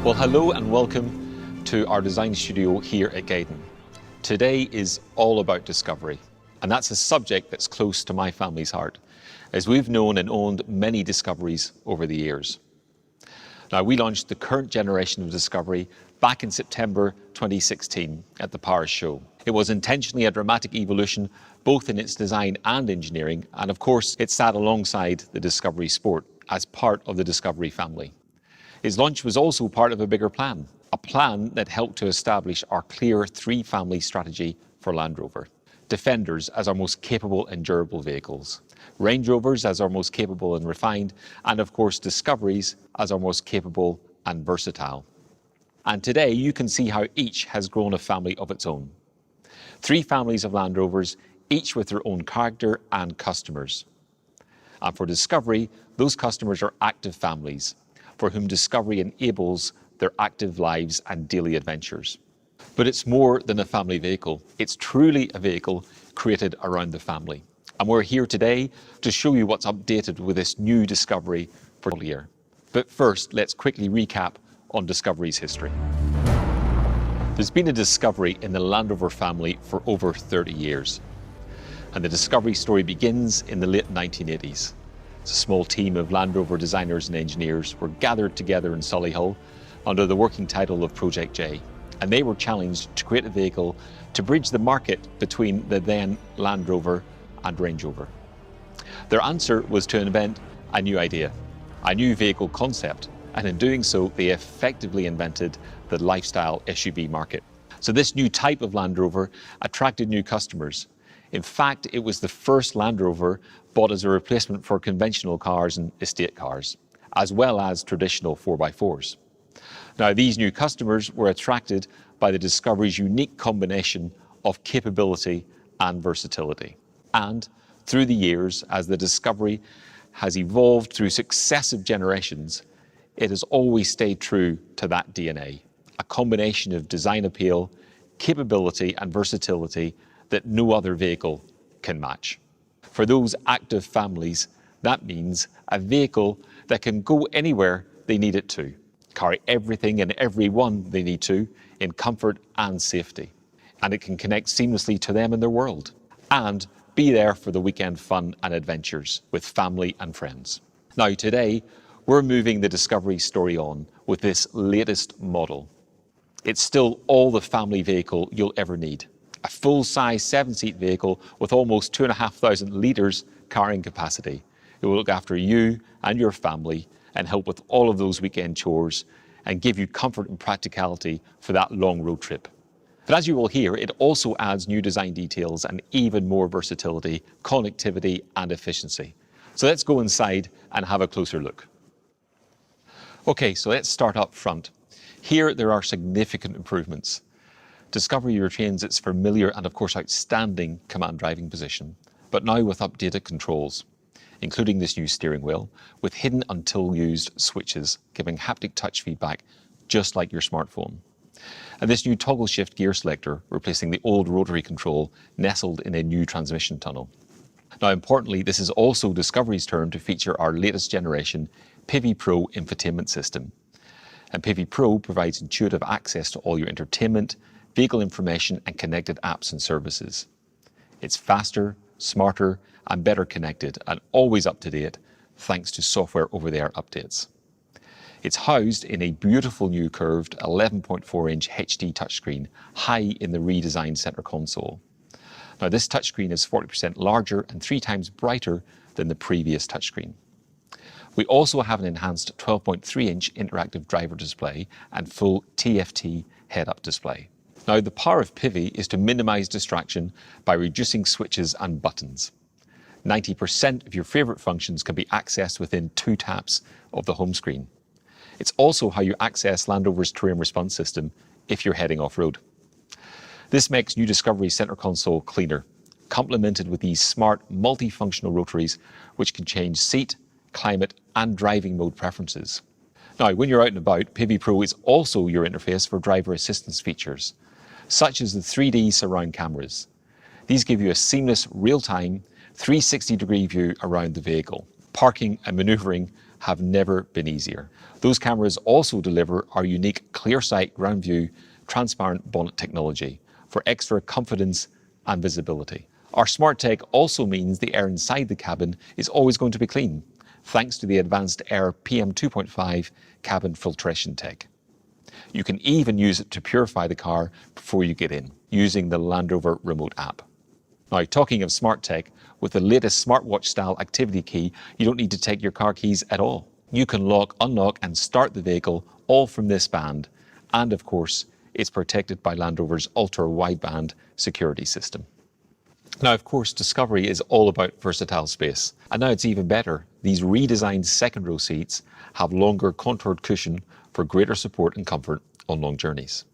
Well, hello and welcome to our design studio here at Gaydon. Today is all about discovery, and that's a subject that's close to my family's heart, as we've known and owned many Discoveries over the years. Now, we launched the current generation of Discovery back in September 2016 at the Paris show. It was intentionally a dramatic evolution, both in its design and engineering, and of course, it sat alongside the Discovery Sport as part of the Discovery family. Its launch was also part of a bigger plan, a plan that helped to establish our clear three-family strategy for Land Rover. Defenders as our most capable and durable vehicles, Range Rovers as our most capable and refined, and of course Discoveries as our most capable and versatile. And today you can see how each has grown a family of its own. Three families of Land Rovers, each with their own character and customers. And for Discovery, those customers are active families, for whom Discovery enables their active lives and daily adventures. But it's more than a family vehicle. It's truly a vehicle created around the family. And we're here today to show you what's updated with this new Discovery for the year. But first, let's quickly recap on Discovery's history. There's been a Discovery in the Land Rover family for over 30 years. And the Discovery story begins in the late 1980s. A small team of Land Rover designers and engineers were gathered together in Solihull under the working title of Project J, and they were challenged to create a vehicle to bridge the market between the then Land Rover and Range Rover. Their answer was to invent a new idea, a new vehicle concept, and in doing so, they effectively invented the lifestyle SUV market. So this new type of Land Rover attracted new customers. In fact, it was the first Land Rover bought as a replacement for conventional cars and estate cars, as well as traditional 4x4s. Now, these new customers were attracted by the Discovery's unique combination of capability and versatility. And through the years, as the Discovery has evolved through successive generations, it has always stayed true to that DNA, a combination of design appeal, capability and versatility that no other vehicle can match. For those active families, that means a vehicle that can go anywhere they need it to, carry everything and everyone they need to in comfort and safety. And it can connect seamlessly to them and their world, and be there for the weekend fun and adventures with family and friends. Now today, we're moving the Discovery story on with this latest model. It's still all the family vehicle you'll ever need. A full-size 7-seat vehicle with almost 2,500 litres carrying capacity. It will look after you and your family and help with all of those weekend chores and give you comfort and practicality for that long road trip. But as you will hear, it also adds new design details and even more versatility, connectivity and efficiency. So let's go inside and have a closer look. Okay, so let's start up front. Here there are significant improvements. Discovery retains its familiar and of course outstanding command driving position, but now with updated controls, including this new steering wheel with hidden until used switches giving haptic touch feedback just like your smartphone. And this new toggle shift gear selector replacing the old rotary control nestled in a new transmission tunnel. Now importantly, this is also Discovery's turn to feature our latest generation PIVI Pro infotainment system. And PIVI Pro provides intuitive access to all your entertainment, vehicle information and connected apps and services. It's faster, smarter and better connected and always up to date thanks to software over-the-air updates. It's housed in a beautiful new curved 11.4-inch HD touchscreen high in the redesigned center console. Now this touchscreen is 40% larger and 3 times brighter than the previous touchscreen. We also have an enhanced 12.3-inch interactive driver display and full TFT head-up display. Now, the power of PIVI is to minimize distraction by reducing switches and buttons. 90% of your favorite functions can be accessed within 2 taps of the home screen. It's also how you access Land Rover's terrain response system if you're heading off-road. This makes new Discovery center console cleaner, complemented with these smart multifunctional rotaries which can change seat, climate and driving mode preferences. Now, when you're out and about, PIVI Pro is also your interface for driver assistance features, such as the 3D surround cameras. These give you a seamless, real-time, 360-degree view around the vehicle. Parking and manoeuvring have never been easier. Those cameras also deliver our unique ClearSight ground view transparent bonnet technology for extra confidence and visibility. Our smart tech also means the air inside the cabin is always going to be clean, thanks to the advanced Air PM2.5 cabin filtration tech. You can even use it to purify the car before you get in, using the Land Rover remote app. Now, talking of smart tech, with the latest smartwatch-style activity key, you don't need to take your car keys at all. You can lock, unlock, and start the vehicle all from this band. And of course, it's protected by Land Rover's ultra-wideband security system. Now, of course, Discovery is all about versatile space. And now it's even better. These redesigned second row seats have longer contoured cushion for greater support and comfort on long journeys.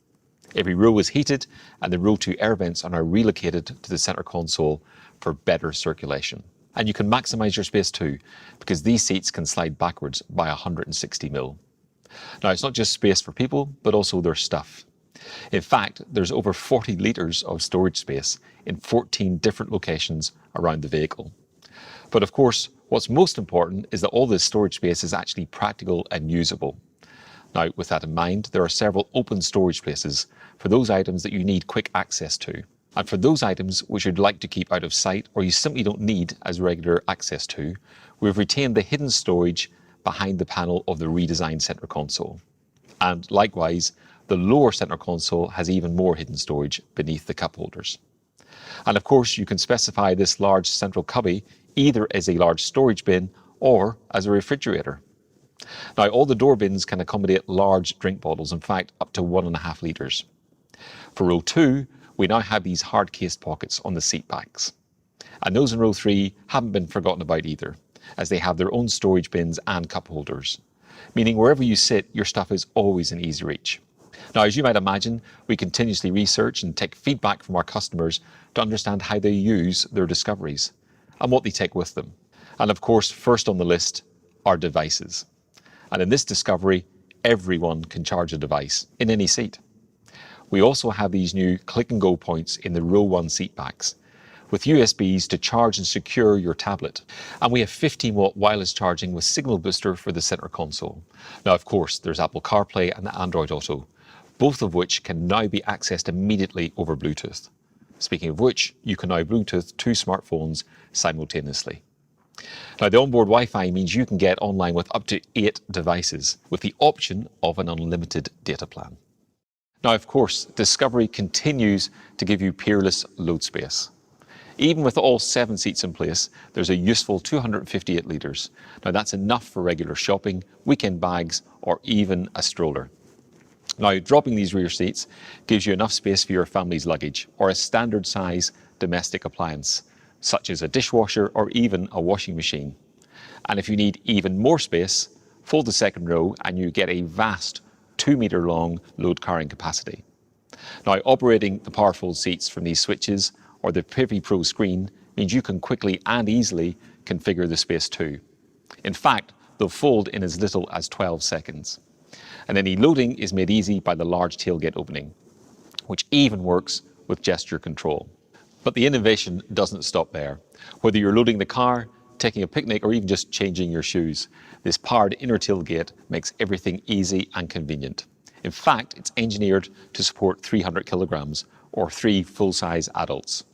Every row is heated, and the row 2 air vents are now relocated to the center console for better circulation. And you can maximize your space too, because these seats can slide backwards by 160 mil. Now, it's not just space for people, but also their stuff. In fact, there's over 40 litres of storage space in 14 different locations around the vehicle. But of course, what's most important is that all this storage space is actually practical and usable. Now, with that in mind, there are several open storage places for those items that you need quick access to. And for those items which you'd like to keep out of sight or you simply don't need as regular access to, we've retained the hidden storage behind the panel of the redesigned center console. And likewise, the lower center console has even more hidden storage beneath the cup holders. And of course, you can specify this large central cubby either as a large storage bin or as a refrigerator. Now, all the door bins can accommodate large drink bottles, in fact, up to 1.5 litres. For row 2, we now have these hard-cased pockets on the seat backs. And those in row 3 haven't been forgotten about either, as they have their own storage bins and cup holders, meaning wherever you sit, your stuff is always in easy reach. Now, as you might imagine, we continuously research and take feedback from our customers to understand how they use their discoveries and what they take with them. And of course, first on the list are devices. And in this Discovery, everyone can charge a device in any seat. We also have these new click and go points in the row 1 seat backs with USBs to charge and secure your tablet. And we have 15-watt wireless charging with signal booster for the center console. Now, of course, there's Apple CarPlay and Android Auto, both of which can now be accessed immediately over Bluetooth. Speaking of which, you can now Bluetooth 2 smartphones simultaneously. Now, the onboard Wi-Fi means you can get online with up to 8 devices with the option of an unlimited data plan. Now, of course, Discovery continues to give you peerless load space. Even with all 7 seats in place, there's a useful 258 litres. Now, that's enough for regular shopping, weekend bags, or even a stroller. Now, dropping these rear seats gives you enough space for your family's luggage or a standard size domestic appliance, such as a dishwasher or even a washing machine. And if you need even more space, fold the second row and you get a vast 2-metre long load carrying capacity. Now, operating the powerful seats from these switches or the Privy Pro screen means you can quickly and easily configure the space too. In fact, they'll fold in as little as 12 seconds. And any loading is made easy by the large tailgate opening, which even works with gesture control. But the innovation doesn't stop there. Whether you're loading the car, taking a picnic, or even just changing your shoes, this powered inner tailgate makes everything easy and convenient. In fact, it's engineered to support 300 kilograms or 3 full-size adults.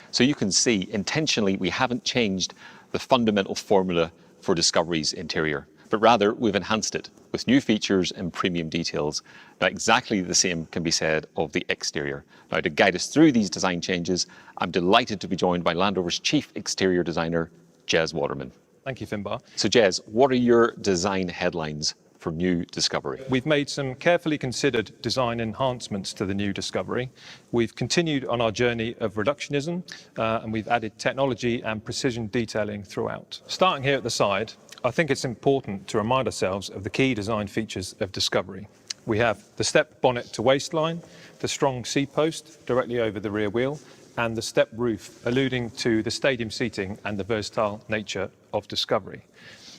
So you can see, intentionally, we haven't changed the fundamental formula for Discovery's interior, but rather we've enhanced it with new features and premium details. Now, exactly the same can be said of the exterior. Now, to guide us through these design changes, I'm delighted to be joined by Land Rover's Chief Exterior Designer, Jez Waterman. Thank you, Finbar. So Jez, what are your design headlines for new Discovery? We've made some carefully considered design enhancements to the new Discovery. We've continued on our journey of reductionism, and we've added technology and precision detailing throughout. Starting here at the side, I think it's important to remind ourselves of the key design features of Discovery. We have the step bonnet to waistline, the strong seat post directly over the rear wheel, and the step roof, alluding to the stadium seating and the versatile nature of Discovery.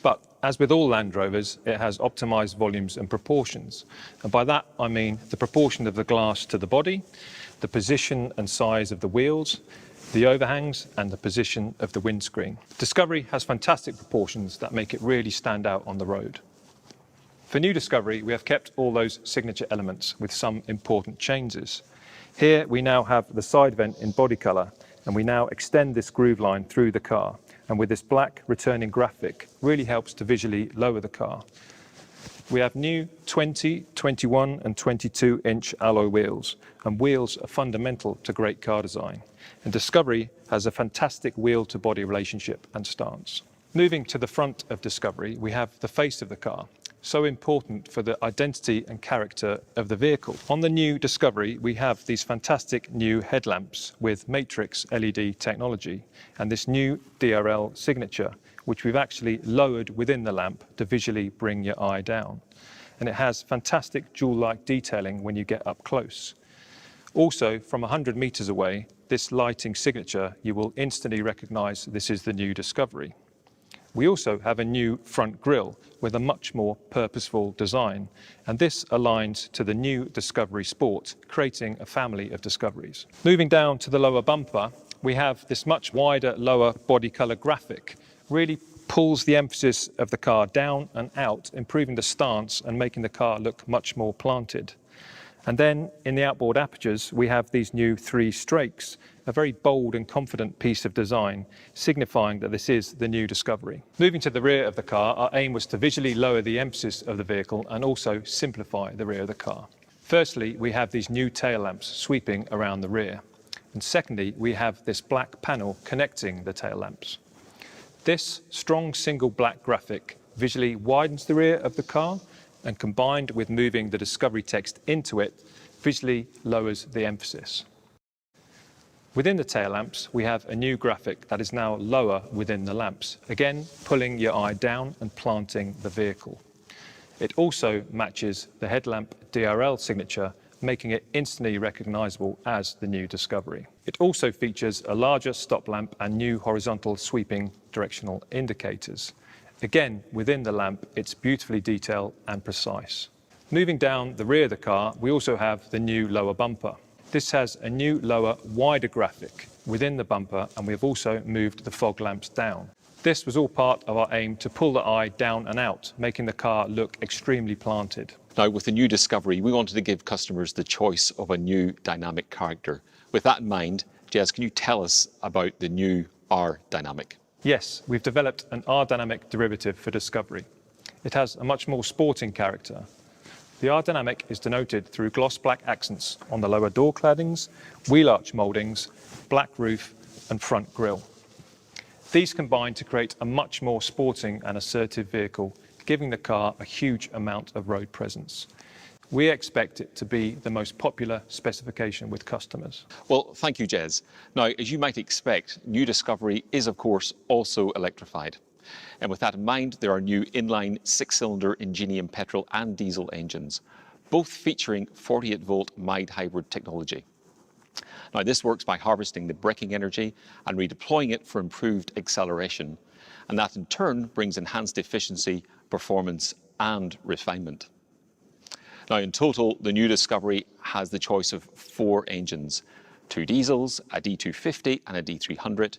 But as with all Land Rovers, it has optimised volumes and proportions. And by that, I mean the proportion of the glass to the body, the position and size of the wheels, the overhangs and the position of the windscreen. Discovery has fantastic proportions that make it really stand out on the road. For new Discovery, we have kept all those signature elements with some important changes. Here we now have the side vent in body colour, and we now extend this groove line through the car, and with this black returning graphic really helps to visually lower the car. We have new 20, 21 and 22-inch alloy wheels, and wheels are fundamental to great car design. And Discovery has a fantastic wheel-to-body relationship and stance. Moving to the front of Discovery, we have the face of the car, so important for the identity and character of the vehicle. On the new Discovery, we have these fantastic new headlamps with matrix LED technology and this new DRL signature, which we've actually lowered within the lamp to visually bring your eye down. And it has fantastic jewel-like detailing when you get up close. Also, from 100 meters away, this lighting signature, you will instantly recognize this is the new Discovery. We also have a new front grille with a much more purposeful design, and this aligns to the new Discovery Sport, creating a family of Discoveries. Moving down to the lower bumper, we have this much wider lower body colour graphic, really pulls the emphasis of the car down and out, improving the stance and making the car look much more planted. And then in the outboard apertures, we have these new 3 strakes, a very bold and confident piece of design, signifying that this is the new Discovery. Moving to the rear of the car, our aim was to visually lower the emphasis of the vehicle and also simplify the rear of the car. Firstly, we have these new tail lamps sweeping around the rear. And secondly, we have this black panel connecting the tail lamps. This strong single black graphic visually widens the rear of the car, and combined with moving the Discovery text into it, visually lowers the emphasis. Within the tail lamps, we have a new graphic that is now lower within the lamps, again pulling your eye down and planting the vehicle. It also matches the headlamp DRL signature, making it instantly recognisable as the new Discovery. It also features a larger stop lamp and new horizontal sweeping directional indicators. Again, within the lamp, it's beautifully detailed and precise. Moving down the rear of the car, we also have the new lower bumper. This has a new lower, wider graphic within the bumper, and we have also moved the fog lamps down. This was all part of our aim to pull the eye down and out, making the car look extremely planted. Now, with the new Discovery, we wanted to give customers the choice of a new dynamic character. With that in mind, Jez, can you tell us about the new R Dynamic? Yes, we've developed an R-Dynamic derivative for Discovery. It has a much more sporting character. The R-Dynamic is denoted through gloss black accents on the lower door claddings, wheel arch mouldings, black roof and front grille. These combine to create a much more sporting and assertive vehicle, giving the car a huge amount of road presence. We expect it to be the most popular specification with customers. Well, thank you, Jez. Now, as you might expect, new Discovery is, of course, also electrified. And with that in mind, there are new inline 6-cylinder Ingenium petrol and diesel engines, both featuring 48-volt mild hybrid technology. Now, this works by harvesting the braking energy and redeploying it for improved acceleration. And that in turn brings enhanced efficiency, performance and refinement. Now, in total, the new Discovery has the choice of 4 engines, 2 diesels, a D250 and a D300,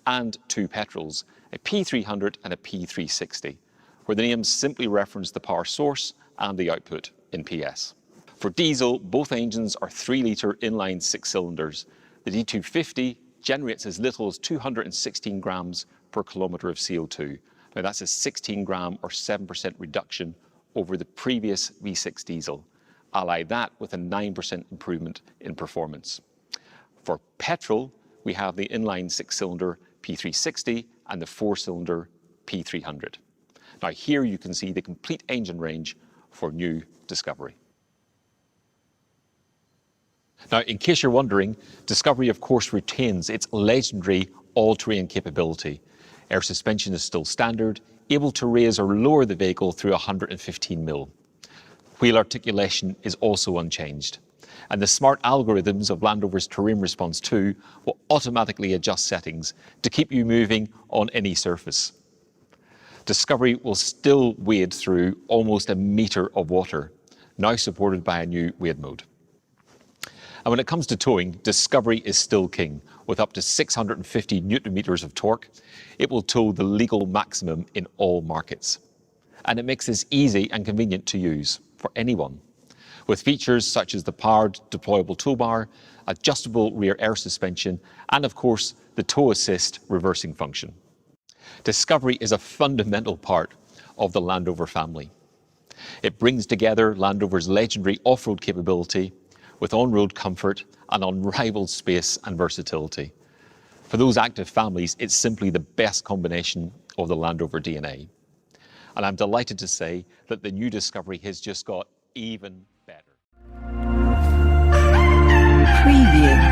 and 2 petrols, a P300 and a P360, where the names simply reference the power source and the output in PS. For diesel, both engines are 3-litre inline 6 cylinders. The D250 generates as little as 216 grams per kilometre of CO2. Now, that's a 16 gram or 7% reduction over the previous V6 diesel. Ally that with a 9% improvement in performance. For petrol, we have the inline 6-cylinder P360 and the 4-cylinder P300. Now, here you can see the complete engine range for new Discovery. Now, in case you're wondering, Discovery, of course, retains its legendary all-terrain capability. Air suspension is still standard, able to raise or lower the vehicle through 115 mil. Wheel articulation is also unchanged. And the smart algorithms of Land Rover's Terrain Response 2 will automatically adjust settings to keep you moving on any surface. Discovery will still wade through almost a metre of water, now supported by a new wade mode. And when it comes to towing, Discovery is still king, with up to 650 newton meters of torque, it will tow the legal maximum in all markets. And it makes this easy and convenient to use for anyone, with features such as the powered deployable toolbar, adjustable rear air suspension, and of course, the tow assist reversing function. Discovery is a fundamental part of the Land Rover family. It brings together Land Rover's legendary off-road capability with on-road comfort and unrivaled space and versatility. For those active families, it's simply the best combination of the Land Rover DNA. And I'm delighted to say that the new Discovery has just got even better. Preview.